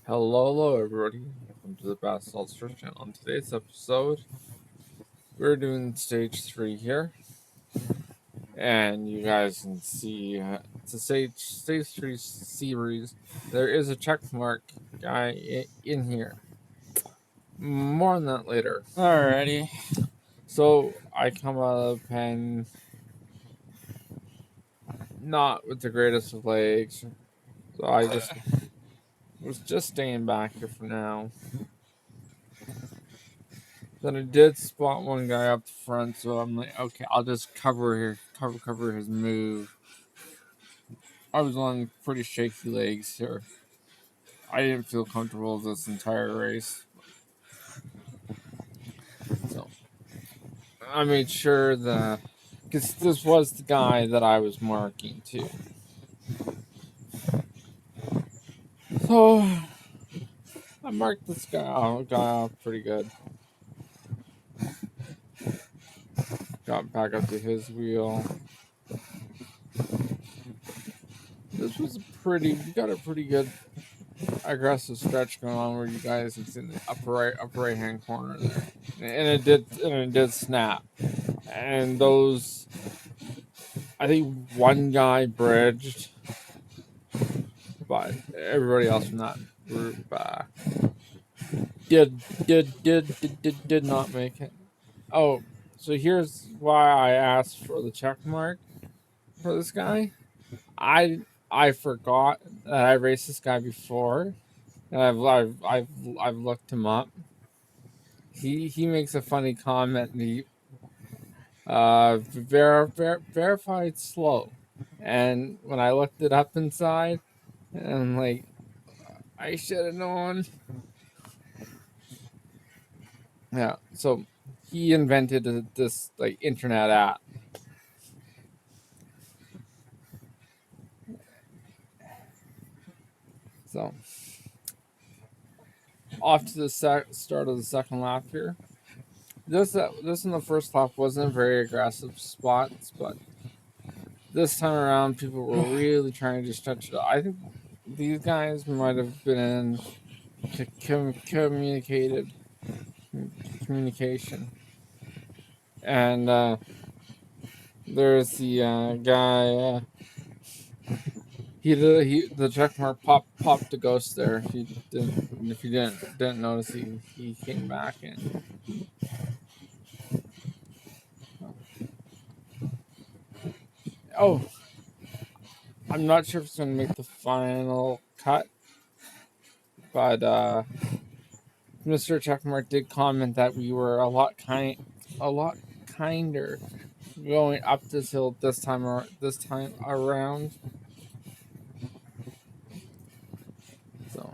Hello, everybody. Welcome to the Bass Ulster channel. On today's episode, we're doing stage 3 here. And you guys can see it's a stage 3 series. There is a check mark guy in here. More on that later. Alrighty. So, I come out of the pen not with the greatest of legs. So, I just was just staying back here for now. Then I did spot one guy up front, so I'm like, okay, I'll just cover his move. I was on pretty shaky legs here. I didn't feel comfortable this entire race, so I made sure that because this was the guy that I was marking too. So I marked this guy off pretty good. Got back up to his wheel. This was we got a pretty good aggressive stretch going on where you guys it's in the upper right hand corner there. And it did snap. And those I think one guy bridged, but everybody else from that group did not make it. Oh, so here's why I asked for the check mark for this guy. I forgot that I raced this guy before, and I've looked him up. He makes a funny comment. He verified slow, and when I looked it up inside, and I'm like, I should have known. Yeah, so he invented this like internet app. So off to the start of the second lap here. This in the first lap wasn't very aggressive spots, but this time around people were really trying to stretch it out. I think these guys might have been in communication, and there's the guy. The check mark popped the ghost there. If you didn't notice, he came back in. Oh, I'm not sure if it's gonna make the final cut, but Mr. Checkmark did comment that we were a lot kinder going up this hill this time around. So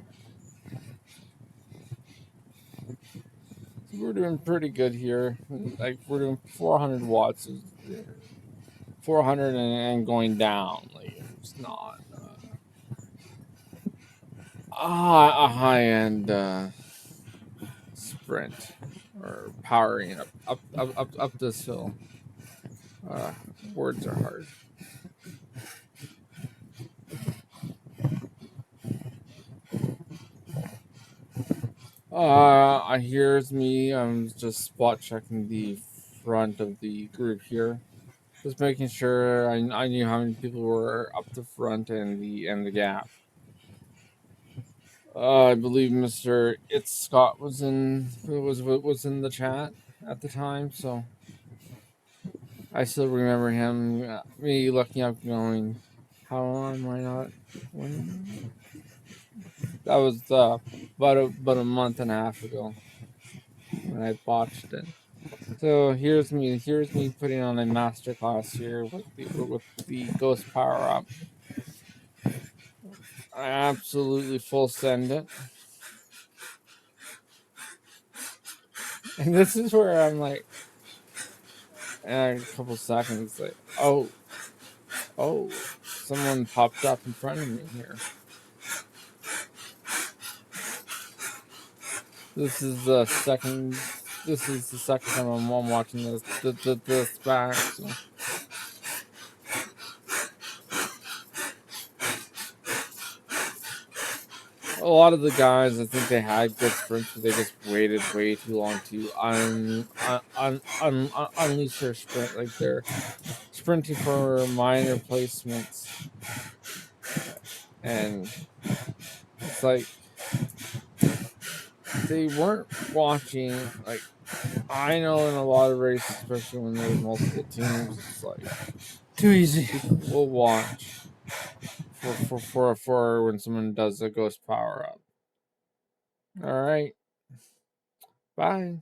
we're doing pretty good here. Like we're doing 400 watts, 400 and going down. Like it's not a high end sprint or powering up this hill. Words are hard. Here's me. I'm just spot checking the front of the group here, just making sure I knew how many people were up the front and the gap. I believe Mr. It's Scott was in the chat at the time, so I still remember him. Me looking up, going, "How am I not winning?" That was about a month and a half ago when I botched it. So here's me putting on a masterclass here with the ghost power up. I absolutely full send it. And this is where I'm like, a couple seconds, like, oh, someone popped up in front of me here. This is the second time I'm watching this back. So. a lot of the guys, I think they had good sprints, but they just waited way too long to unleash their sprint. Like they're sprinting for minor placements, and it's like they weren't watching. Like I know in a lot of races, especially when there's multiple teams, it's like Too easy. people will watch for when someone does a ghost power up. All right, bye.